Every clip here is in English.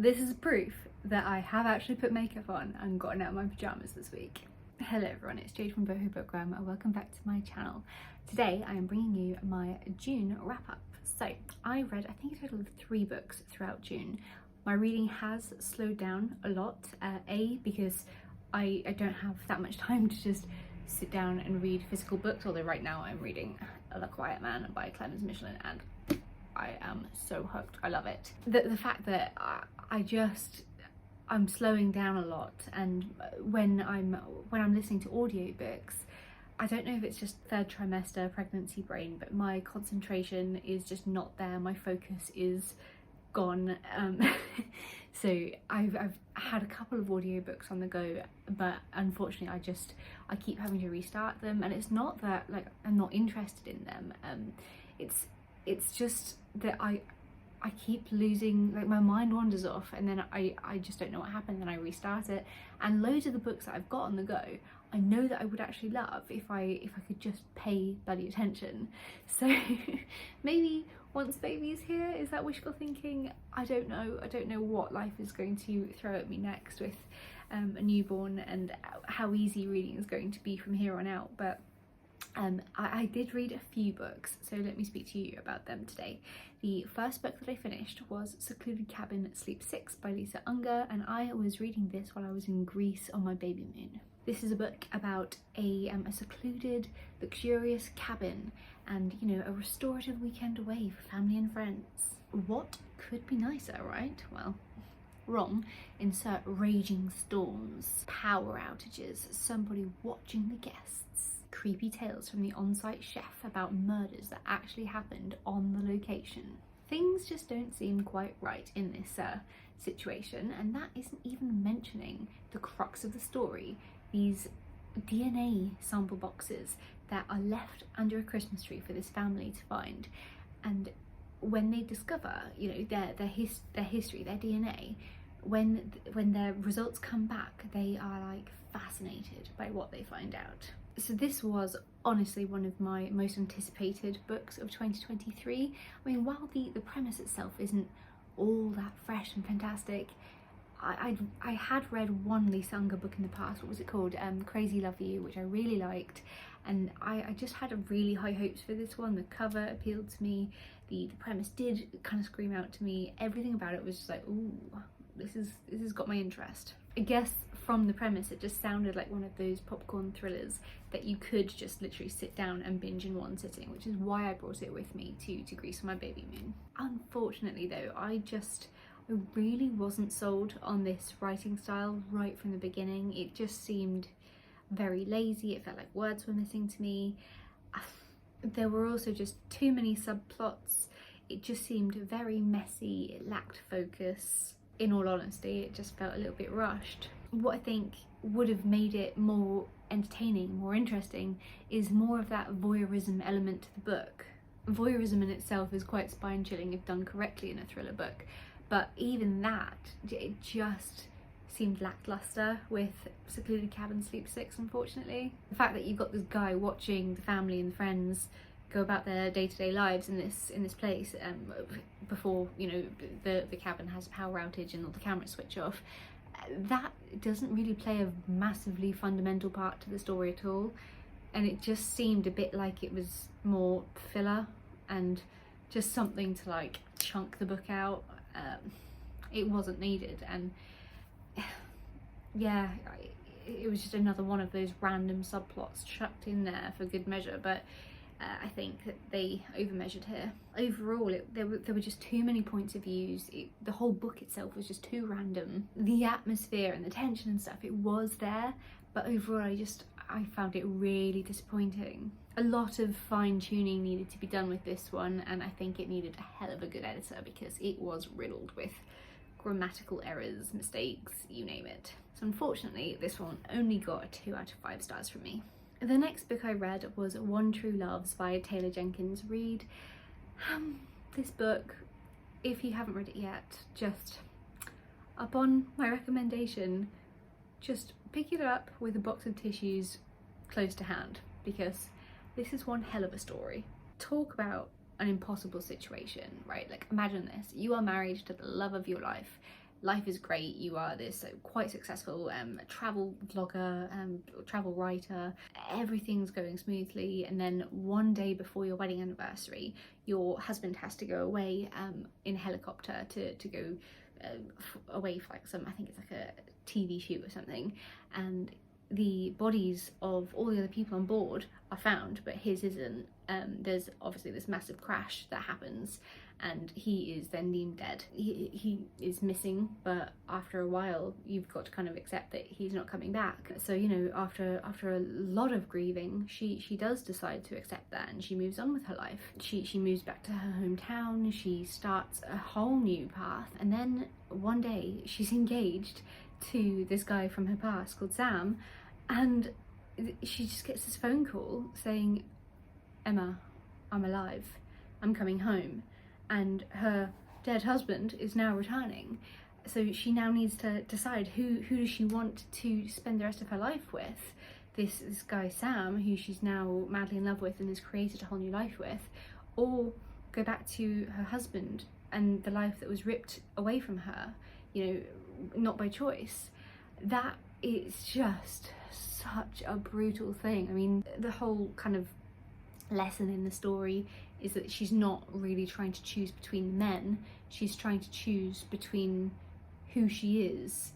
This is proof that I have actually put makeup on and gotten out of my pyjamas this week. Hello everyone, it's Jade from Boho Bookgram and welcome back to my channel. Today I am bringing you my June wrap up. So I read, I think a total of 3 books throughout June. My reading has slowed down a lot, because I don't have that much time to just sit down and read physical books, although right now I'm reading The Quiet Man by Clemens Michelin and I am so hooked. I love it. The fact that I'm slowing down a lot, and when I'm listening to audiobooks, I don't know if it's just 3rd trimester pregnancy brain, but my concentration is just not there. My focus is gone. So I've had a couple of audiobooks on the go, but unfortunately I keep having to restart them, and it's not that like I'm not interested in them. It's just that I keep losing, like my mind wanders off, and then I just don't know what happened, and I restart it. And loads of the books that I've got on the go, I know that I would actually love if I could just pay bloody attention. So maybe once baby's here, is that wishful thinking? I don't know. I don't know what life is going to throw at me next with a newborn, and how easy reading is going to be from here on out. But I did read a few books, so let me speak to you about them today. The first book that I finished was Secluded Cabin Sleep 6 by Lisa Unger, and I was reading this while I was in Greece on my baby moon. This is a book about a secluded, luxurious cabin and, you know, a restorative weekend away for family and friends. What could be nicer, right? Well, wrong. Insert raging storms, power outages, somebody watching the guests, creepy tales from the on-site chef about murders that actually happened on the location. Things just don't seem quite right in this situation, and that isn't even mentioning the crux of the story, these DNA sample boxes that are left under a Christmas tree for this family to find. And when they discover, you know, their history, their DNA, when their results come back, they are like fascinated by what they find out. So this was honestly one of my most anticipated books of 2023. I mean, while the premise itself isn't all that fresh and fantastic, I had read one Lisa Unger book in the past. What was it called? Crazy Love You, which I really liked, and I just had a really high hopes for this one. The cover appealed to me, the premise did kind of scream out to me. Everything about it was just like, ooh, this has got my interest. I guess from the premise it just sounded like one of those popcorn thrillers that you could just literally sit down and binge in one sitting, which is why I brought it with me to Greece on my baby moon. Unfortunately though, I really wasn't sold on this writing style right from the beginning. It just seemed very lazy. It felt like words were missing to me. There were also just too many subplots. It just seemed very messy. It lacked focus. In all honesty, it just felt a little bit rushed. What I think would have made it more entertaining, more interesting, is more of that voyeurism element to the book. Voyeurism in itself is quite spine-chilling if done correctly in a thriller book, but even that, it just seemed lackluster with Secluded Cabin Sleep 6, unfortunately. The fact that you've got this guy watching the family and friends go about their day-to-day lives in this place before, you know, the cabin has a power outage and all the cameras switch off, that doesn't really play a massively fundamental part to the story at all, and it just seemed a bit like it was more filler and just something to like chunk the book out. It wasn't needed, and yeah, it was just another one of those random subplots chucked in there for good measure, but I think that they overmeasured here. Overall, there were just too many points of views. The whole book itself was just too random. The atmosphere and the tension and stuff, it was there, but overall I found it really disappointing. A lot of fine-tuning needed to be done with this one, and I think it needed a hell of a good editor because it was riddled with grammatical errors, mistakes, you name it. So unfortunately, this one only got a 2 out of 5 stars from me. The next book I read was One True Loves by Jenkins, Reid. This book, if you haven't read it yet, just upon my recommendation, just pick it up with a box of tissues close to hand, because this is one hell of a story. Talk about an impossible situation, right? Like, imagine this: you are married to the love of your life, life is great, you are this quite successful travel vlogger, travel writer, everything's going smoothly, and then one day before your wedding anniversary your husband has to go away in a helicopter to go away for like some, I think it's like a TV shoot or something, and the bodies of all the other people on board are found but his isn't. There's obviously this massive crash that happens and he is then deemed dead. He is missing, but after a while you've got to kind of accept that he's not coming back. So, you know, after a lot of grieving, she does decide to accept that and she moves on with her life. She moves back to her hometown, she starts a whole new path, and then one day she's engaged to this guy from her past called Sam, and she just gets this phone call saying, "Emma, I'm alive, I'm coming home," and her dead husband is now returning. So she now needs to decide who does she want to spend the rest of her life with. This guy Sam, who she's now madly in love with and has created a whole new life with, or go back to her husband and the life that was ripped away from her, you know, not by choice. That is just such a brutal thing. I mean, the whole kind of lesson in the story is that she's not really trying to choose between men, she's trying to choose between who she is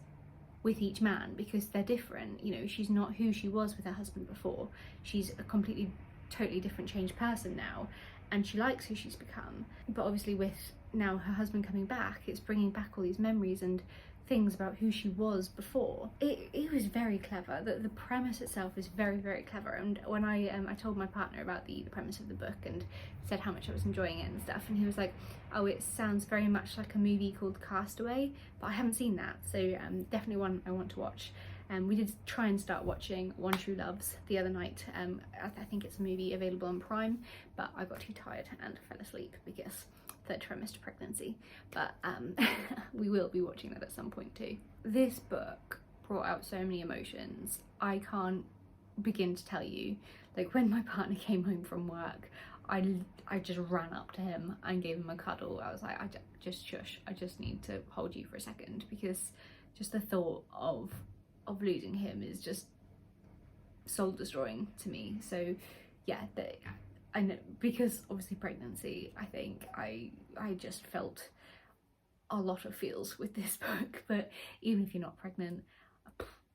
with each man, because they're different. You know, she's not who she was with her husband before, she's a completely totally different changed person now, and she likes who she's become. But obviously with now her husband coming back, it's bringing back all these memories and things about who she was before. It was very clever. The premise itself is very, very clever, and when I told my partner about the premise of the book and said how much I was enjoying it and stuff, and he was like, "Oh, it sounds very much like a movie called Castaway," but I haven't seen that, so definitely one I want to watch. We did try and start watching One True Loves the other night. I think it's a movie available on Prime, but I got too tired and fell asleep because third trimester pregnancy, but we will be watching that at some point too. This book brought out so many emotions. I can't begin to tell you. Like, when my partner came home from work, I just ran up to him and gave him a cuddle. I was like, just shush, I just need to hold you for a second, because just the thought of losing him is just soul destroying to me. So yeah, I know, because obviously pregnancy, I think I just felt a lot of feels with this book. But even if you're not pregnant,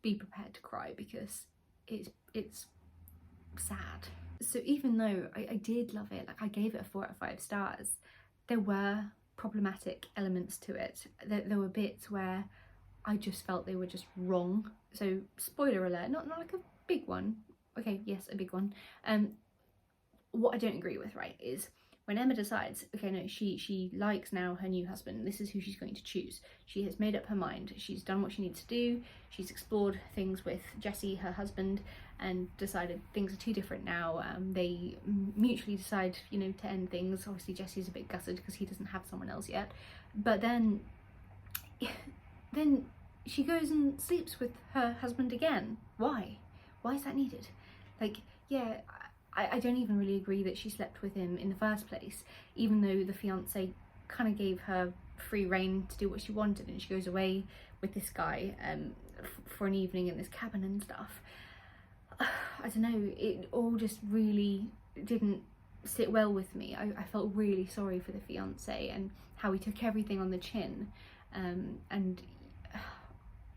be prepared to cry, because it's sad. So even though I did love it, like I gave it a 4 out of 5 stars, there were problematic elements to it. There were bits where I just felt they were just wrong. So spoiler alert, not like a big one. Okay, yes, a big one. What I don't agree with, right, is when Emma decides, okay, no, she likes now her new husband, this is who she's going to choose. She has made up her mind, she's done what she needs to do, she's explored things with Jesse, her husband, and decided things are too different now. They mutually decide, you know, to end things. Obviously Jesse's a bit gutted because he doesn't have someone else yet, but then she goes and sleeps with her husband again. Why is that needed? Like, yeah, I don't even really agree that she slept with him in the first place, even though the fiance kind of gave her free rein to do what she wanted, and she goes away with this guy for an evening in this cabin and stuff. I don't know, it all just really didn't sit well with me. I felt really sorry for the fiance and how he took everything on the chin, and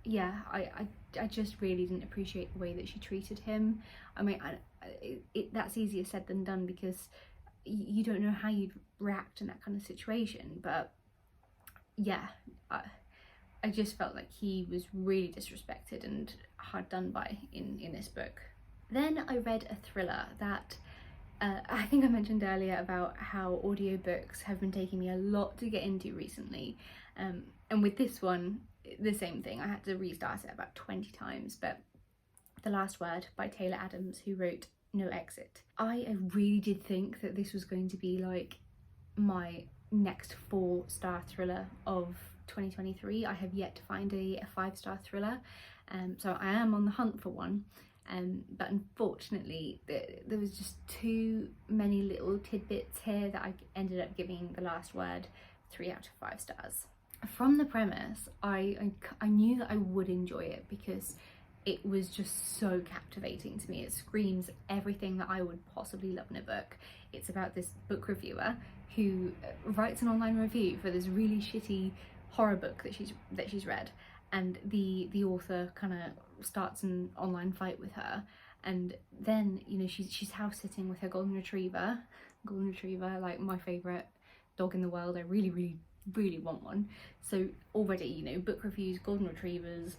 yeah, I just really didn't appreciate the way that she treated him. I mean, that's easier said than done, because you don't know how you'd react in that kind of situation, but yeah, I just felt like he was really disrespected and hard done by in this book. Then I read a thriller that I think I mentioned earlier about how audiobooks have been taking me a lot to get into recently, and with this one, the same thing. I had to restart it about 20 times, but The Last Word by Taylor Adams, who wrote No Exit. I really did think that this was going to be like my next 4-star thriller of 2023. I have yet to find a 5-star thriller, so I am on the hunt for one, but unfortunately there was just too many little tidbits here that I ended up giving The Last Word 3 out of 5 stars. from the premise, I knew that I would enjoy it because it was just so captivating to me. It screams everything that I would possibly love in a book. It's about this book reviewer who writes an online review for this really shitty horror book that she's read, and the author kind of starts an online fight with her, and then, you know, she's house sitting with her golden retriever, like my favourite dog in the world. I really want one. So already, you know, book reviews, golden retrievers,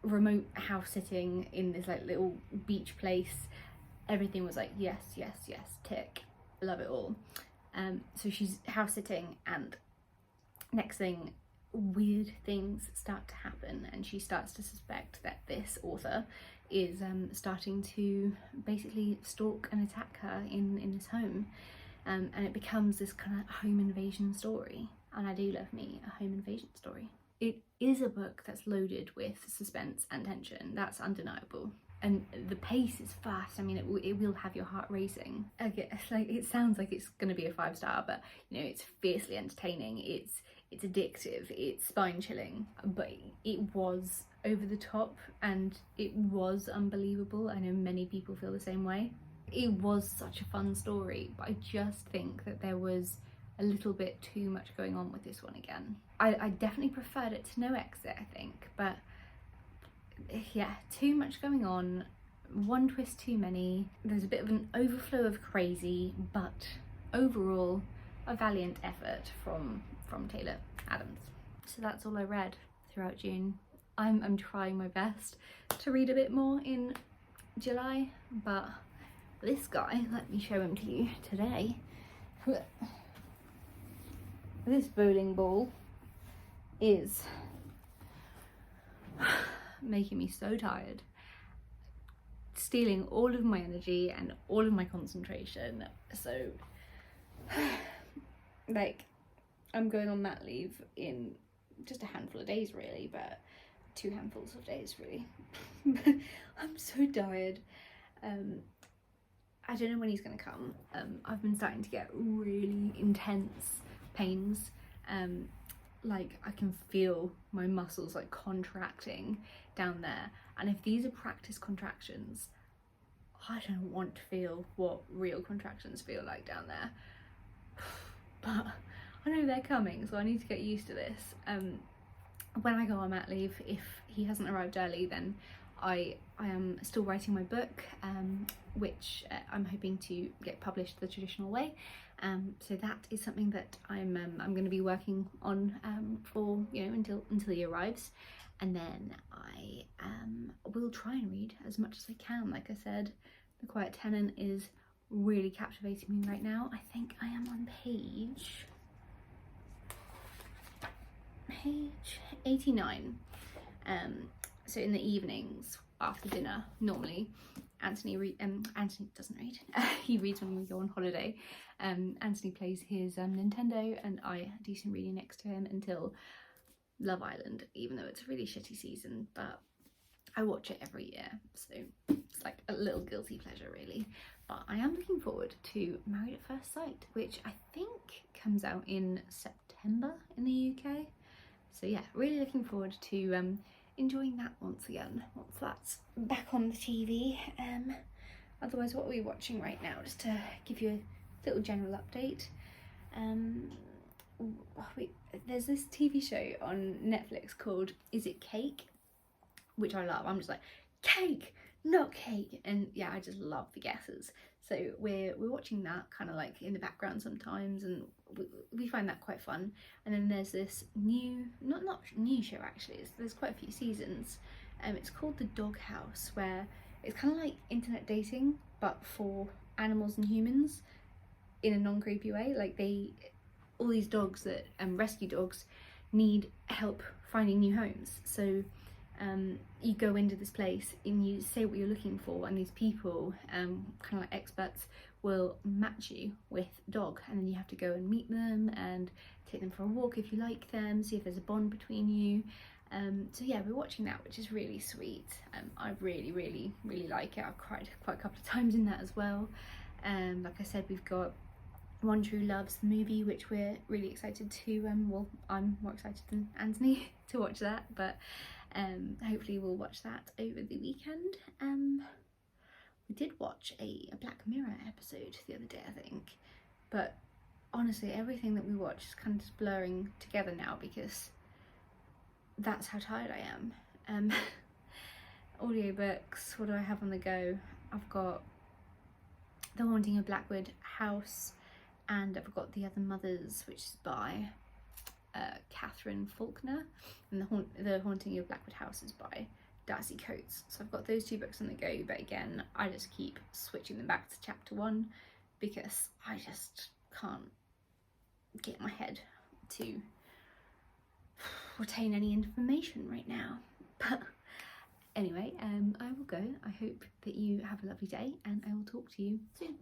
remote house sitting in this like little beach place, everything was like yes, tick, love it all. So she's house sitting, and next thing, weird things start to happen, and she starts to suspect that this author is starting to basically stalk and attack her in this home, and it becomes this kind of home invasion story. And I do love me a home invasion story. It is a book that's loaded with suspense and tension, that's undeniable. And the pace is fast. I mean, it will have your heart racing. I guess, like, it sounds like it's going to be a 5-star, but you know, it's fiercely entertaining, it's addictive, it's spine-chilling, but it was over the top and it was unbelievable. I know many people feel the same way. It was such a fun story, but I just think that there was a little bit too much going on with this one again. I definitely preferred it to No Exit, I think, but yeah, too much going on, one twist too many. There's a bit of an overflow of crazy, but overall a valiant effort from Taylor Adams. So that's all I read throughout June. I'm trying my best to read a bit more in July, but this guy, let me show him to you today. This bowling ball is making me so tired, stealing all of my energy and all of my concentration. So like, I'm going on mat leave in just a handful of days really, but 2 handfuls of days really. I'm so tired. I don't know when he's gonna come. I've been starting to get really intense pains. Like, I can feel my muscles like contracting down there, and if these are practice contractions, I don't want to feel what real contractions feel like down there. But I know they're coming, so I need to get used to this. When I go on mat leave, if he hasn't arrived early, then I am still writing my book, which I'm hoping to get published the traditional way. So that is something that I'm going to be working on for, you know, until he arrives, and then I will try and read as much as I can. Like I said, The Quiet Tenant is really captivating me right now. I think I am on page 89. So in the evenings after dinner, normally Anthony doesn't read. He reads when we go on holiday. Anthony plays his Nintendo, and I do some reading next to him until Love Island, even though it's a really shitty season, but I watch it every year, so it's like a little guilty pleasure really. But I am looking forward to Married at First Sight, which I think comes out in September in the UK. So yeah, really looking forward to enjoying that once again, once that's back on the TV. Otherwise, what are we watching right now, just to give you a little general update? There's this TV show on Netflix called Is It Cake, which I love. I'm just like, cake, not cake, and yeah, I just love the guesses. So we're watching that kind of like in the background sometimes, and we find that quite fun. And then there's this new, not new show actually, there's quite a few seasons. It's called The Dog House, where it's kind of like internet dating but for animals and humans in a non-creepy way. Like, all these dogs that rescue dogs need help finding new homes. So you go into this place and you say what you're looking for, and these people, kind of like experts, will match you with a dog, and then you have to go and meet them and take them for a walk if you like them, see if there's a bond between you. So yeah, we're watching that, which is really sweet. I really like it. I've cried quite a couple of times in that as well. Like I said, we've got One True Love's movie, which we're really excited to, well, I'm more excited than Anthony to watch that, but hopefully we'll watch that over the weekend. We did watch a Black Mirror episode the other day, I think, but honestly everything that we watch is kind of just blurring together now because that's how tired I am. Audiobooks, what do I have on the go? I've got The Haunting of Blackwood House, and I've got The Other Mothers, which is by Catherine Faulkner, and The Haunting of Blackwood House is by Darcy Coates. So I've got those 2 books on the go, but again, I just keep switching them back to chapter 1 because I just can't get my head to retain any information right now. But anyway, I will go. I hope that you have a lovely day, and I will talk to you soon.